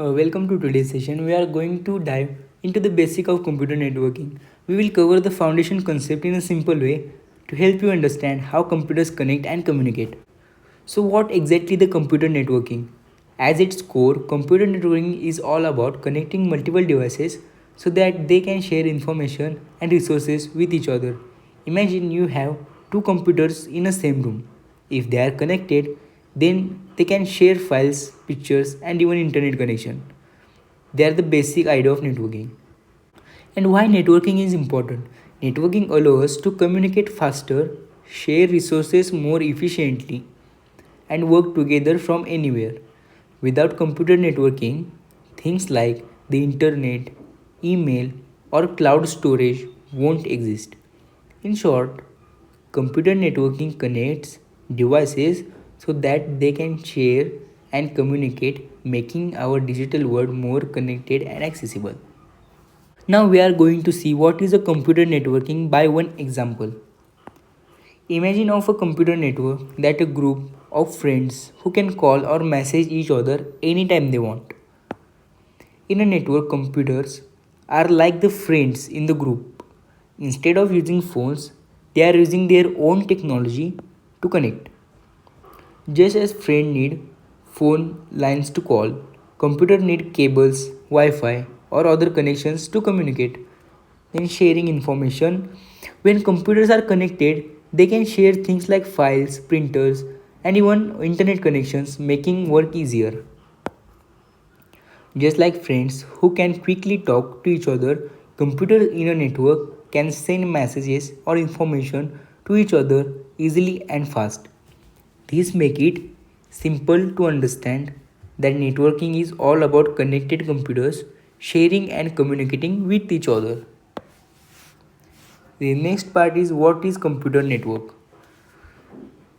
Welcome to today's session. We are going to dive into the basic of computer networking. We will cover the foundation concept in a simple way to help you understand how computers connect and communicate. So what exactly the computer networking? At its core, computer networking is all about connecting multiple devices so that they can share information and resources with each other. Imagine you have two computers in a same room. If they are connected, then they can share files, pictures, and even internet connection. They are the basic idea of networking. And why networking is important? Networking allows us to communicate faster, share resources more efficiently, and work together from anywhere. Without computer networking, things like the internet, email, or cloud storage won't exist. In short, computer networking connects devices so that they can share and communicate, making our digital world more connected and accessible. Now we are going to see what is a computer networking by one example. Imagine of a computer network that a group of friends who can call or message each other anytime they want. In a network, computers are like the friends in the group. Instead of using phones, they are using their own technology to connect. Just as friends need phone lines to call, computers need cables, Wi-Fi, or other connections to communicate. Then sharing information. When computers are connected, they can share things like files, printers, and even internet connections, making work easier. Just like friends who can quickly talk to each other, computers in a network can send messages or information to each other easily and fast. These make it simple to understand that networking is all about connected computers sharing and communicating with each other. The next part is what is computer network.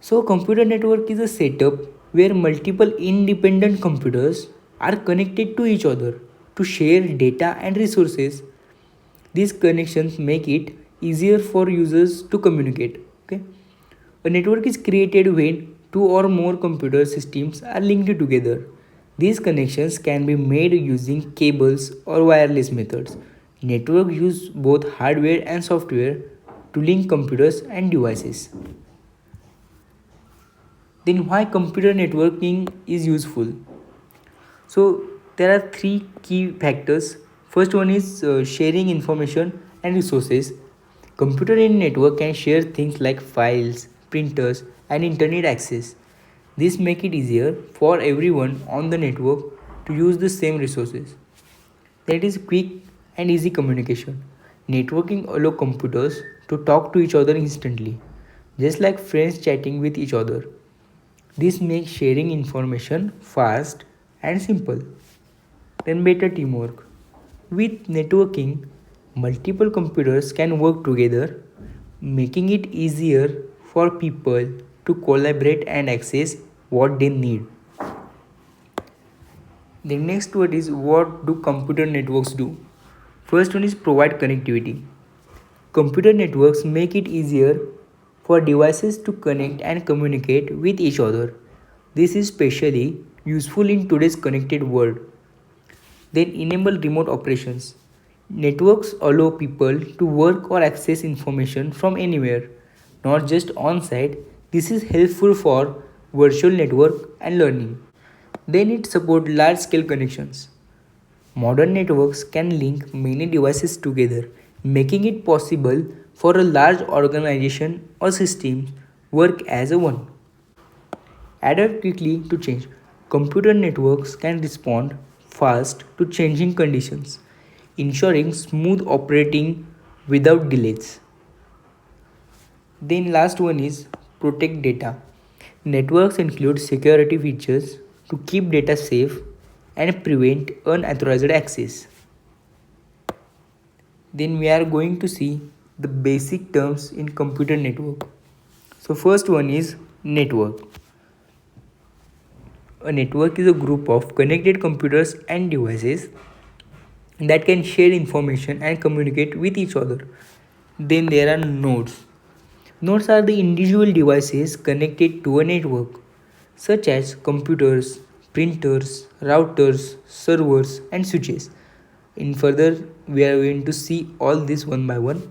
So computer network is a setup where multiple independent computers are connected to each other to share data and resources. These connections make it easier for users to communicate. Okay? A network is created when two or more computer systems are linked together. These connections can be made using cables or wireless methods. Networks use both hardware and software to link computers and devices. Then why computer networking is useful? So there are three key factors. First one is sharing information and resources. Computer in network can share things like files, printers, and internet access. This make it easier for everyone on the network to use the same resources. That is quick and easy communication. Networking allows computers to talk to each other instantly, just like friends chatting with each other. This makes sharing information fast and simple. Then better teamwork. With networking, multiple computers can work together, making it easier for people to collaborate and access what they need. The next word is what do computer networks do? First one is provide connectivity. Computer networks make it easier for devices to connect and communicate with each other. This is especially useful in today's connected world. Then enable remote operations. Networks allow people to work or access information from anywhere, not just on site. This is helpful for virtual network and learning. Then it supports large scale connections. Modern networks can link many devices together, making it possible for a large organization or system work as a one. Adapt quickly to change. Computer networks can respond fast to changing conditions, ensuring smooth operating without delays. Then last one is protect data. Networks include security features to keep data safe and prevent unauthorized access. Then we are going to see the basic terms in computer network. So first one is network. A network is a group of connected computers and devices that can share information and communicate with each other. Then there are nodes. Nodes are the individual devices connected to a network, such as computers, printers, routers, servers, and switches. In further, we are going to see all this one by one.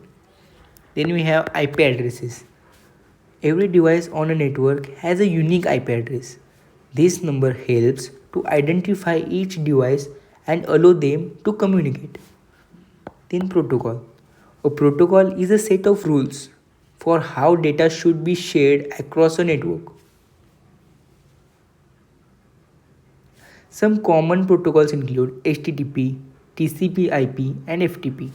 Then we have IP addresses. Every device on a network has a unique IP address. This number helps to identify each device and allow them to communicate. Then protocol. A protocol is a set of rules for how data should be shared across a network. Some common protocols include HTTP, TCP/IP, and FTP.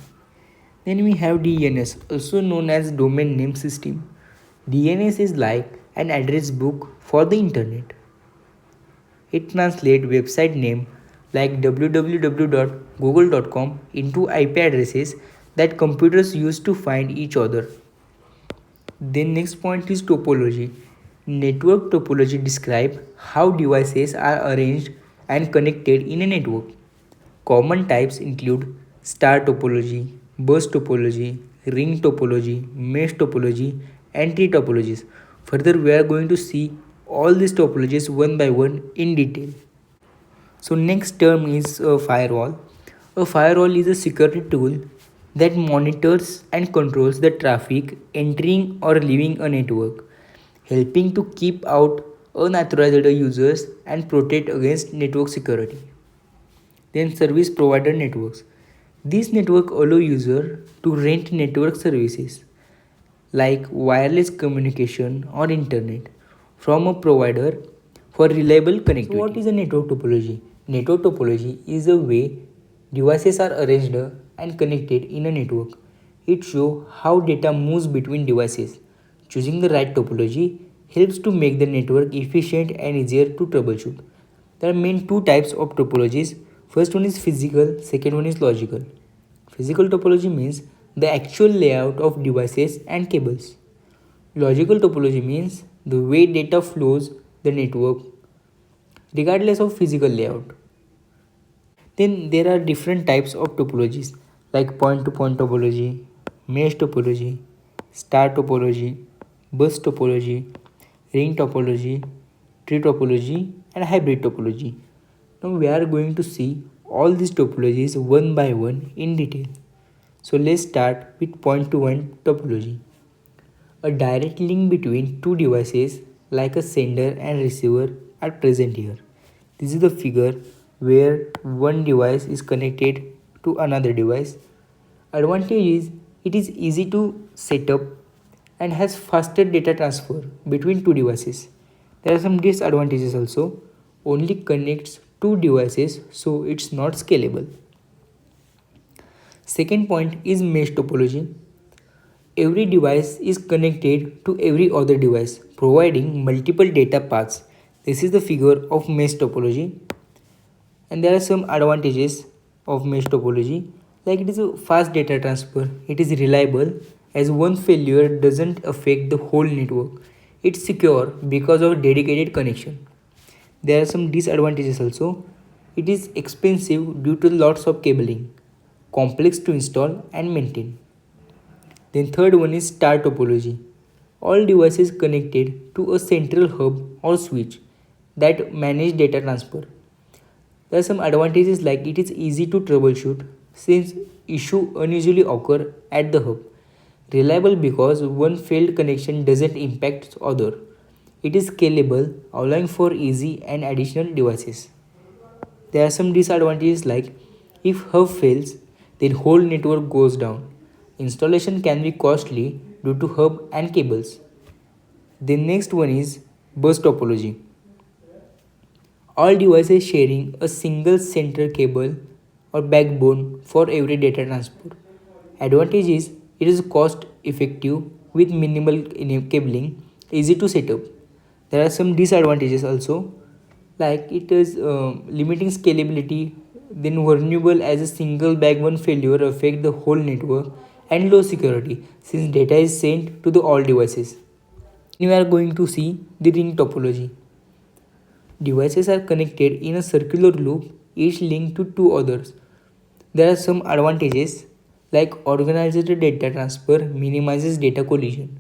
Then we have DNS, also known as Domain Name System. DNS is like an address book for the internet. It translates website name like www.google.com into IP addresses that computers use to find each other. Then next point is topology. Network topology describes how devices are arranged and connected in a network. Common types include star topology, bus topology, ring topology, mesh topology, and tree topologies. Further, we are going to see all these topologies one by one in detail. So next term is a firewall. A firewall is a security tool that monitors and controls the traffic entering or leaving a network, helping to keep out unauthorized users and protect against network security. Then service provider networks. These networks allow users to rent network services like wireless communication or internet from a provider for reliable connectivity. So what is a network topology? Network topology is a way devices are arranged and connected in a network. It shows how data moves between devices. Choosing the right topology helps to make the network efficient and easier to troubleshoot. There are main two types of topologies. First one is physical, second one is logical. Physical topology means the actual layout of devices and cables. Logical topology means the way data flows the network regardless of physical layout. Then there are different types of topologies like point to point topology, mesh topology, star topology, bus topology, ring topology, tree topology, and hybrid topology. Now we are going to see all these topologies one by one in detail. So let's start with point to point topology. A direct link between two devices like a sender and receiver are present here. This is the figure where one device is connected to another device. Advantage is it is easy to set up and has faster data transfer between two devices. There are some disadvantages also. Only connects two devices, so it's not scalable. Second point is mesh topology. Every device is connected to every other device, providing multiple data paths. This is the figure of mesh topology. And there are some advantages of mesh topology, like it is a fast data transfer, it is reliable as one failure doesn't affect the whole network. It's secure because of dedicated connection. There are some disadvantages also. It is expensive due to lots of cabling, complex to install and maintain. Then third one is star topology. All devices connected to a central hub or switch that manage data transfer. There are some advantages like it is easy to troubleshoot since issue unusually occur at the hub. Reliable because one failed connection doesn't impact other. It is scalable, allowing for easy and additional devices. There are some disadvantages like if hub fails, then whole network goes down. Installation can be costly due to hub and cables. The next one is bus topology. All devices sharing a single center cable or backbone for every data transfer. Advantage is it is cost effective with minimal cabling, easy to set up. There are some disadvantages also like it is limiting scalability, then vulnerable as a single backbone failure affect the whole network, and low security since data is sent to the all devices. We are going to see the ring topology. Devices are connected in a circular loop, each linked to two others. There are some advantages like organized data transfer minimizes data collision,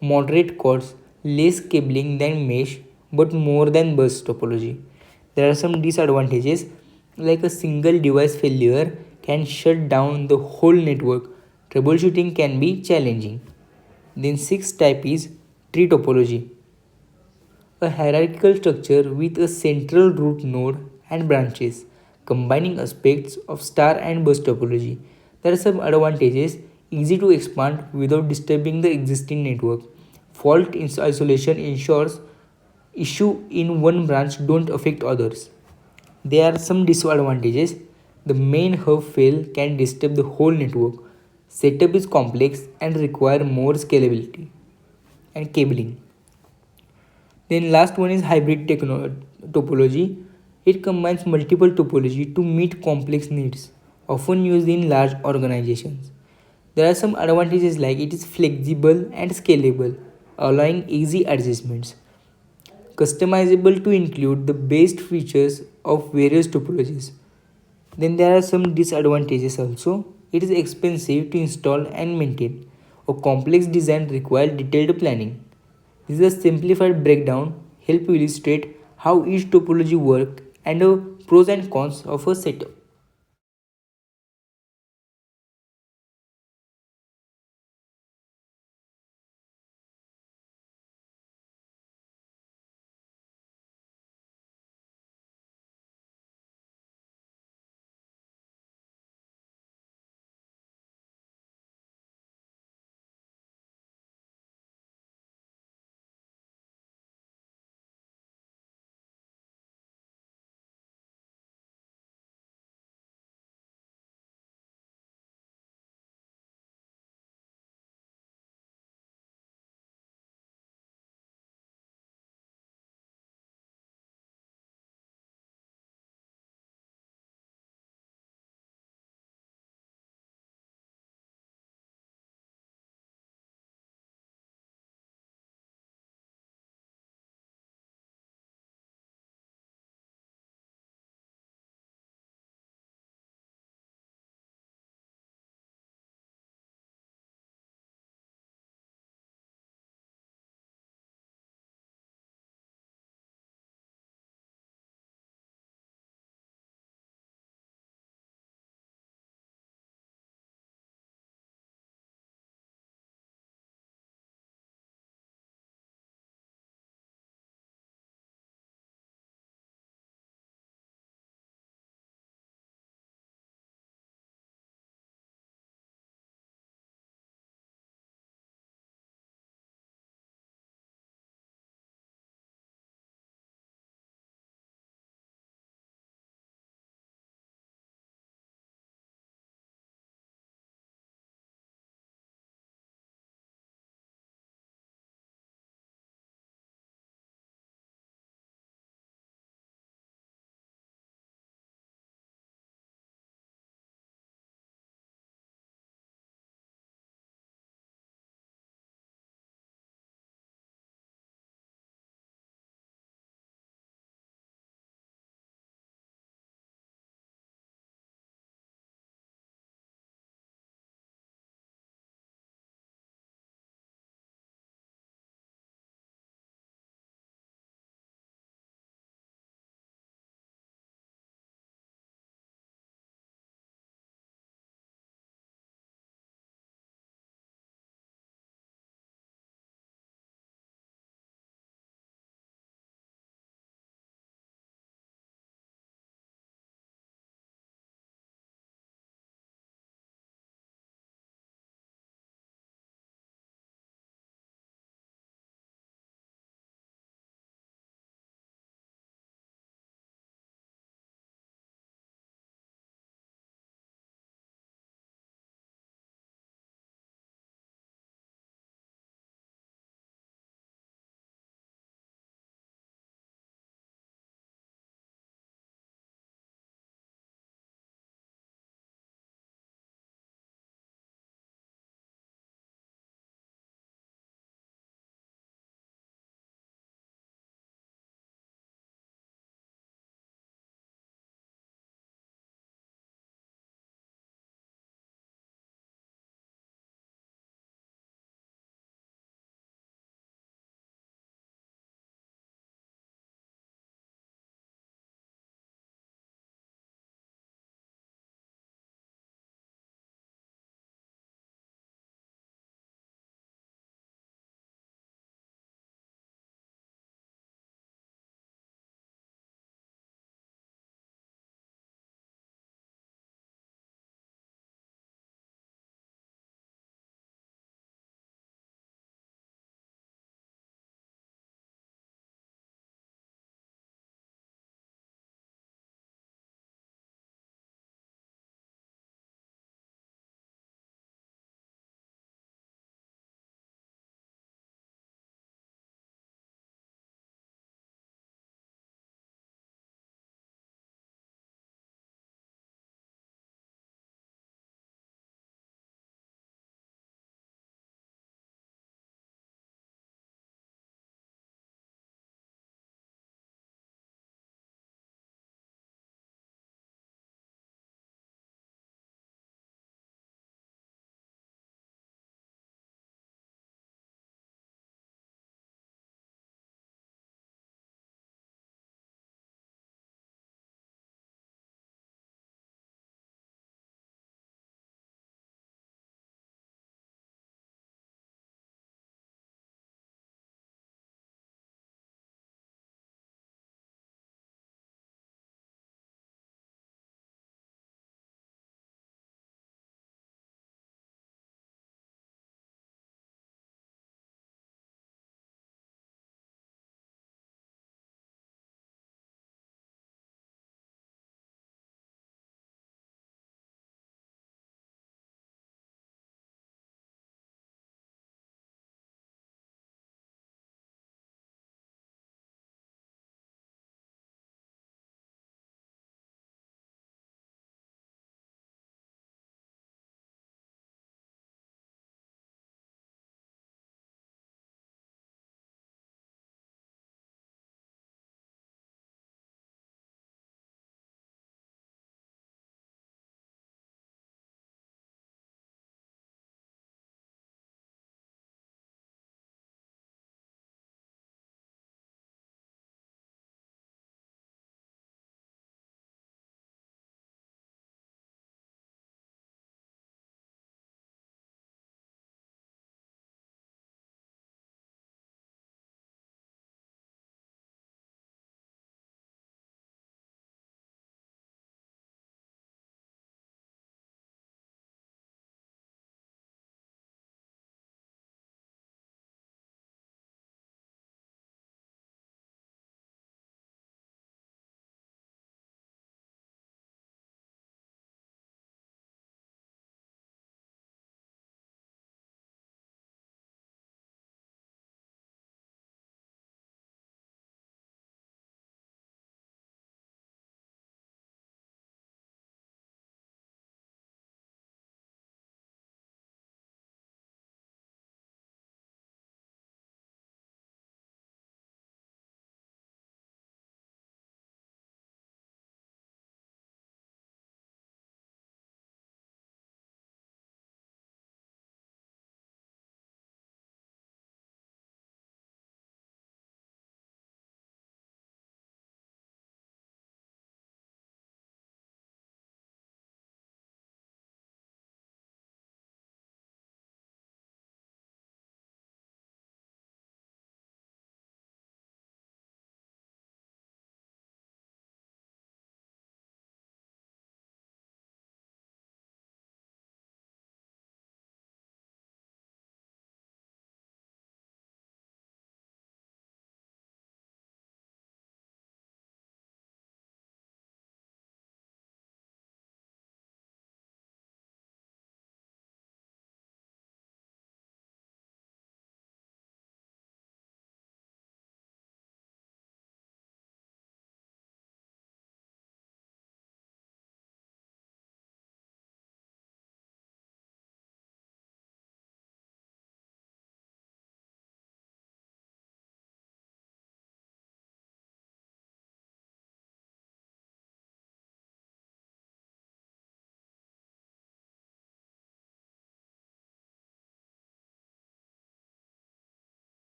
moderate costs, less cabling than mesh but more than bus topology. There are some disadvantages like a single device failure can shut down the whole network. Troubleshooting can be challenging. Then sixth type is tree topology, a hierarchical structure with a central root node and branches, combining aspects of star and bus topology. There are some advantages: easy to expand without disturbing the existing network. Fault isolation ensures issue in one branch don't affect others. There are some disadvantages. The main hub fail can disturb the whole network. Setup is complex and require more scalability and cabling. Then last one is hybrid topology. It combines multiple topology to meet complex needs, often used in large organizations. There are some advantages like it is flexible and scalable, allowing easy adjustments. Customizable to include the best features of various topologies. Then there are some disadvantages also. It is expensive to install and maintain. A complex design requires detailed planning. This is a simplified breakdown help you illustrate how each topology works and the pros and cons of a setup.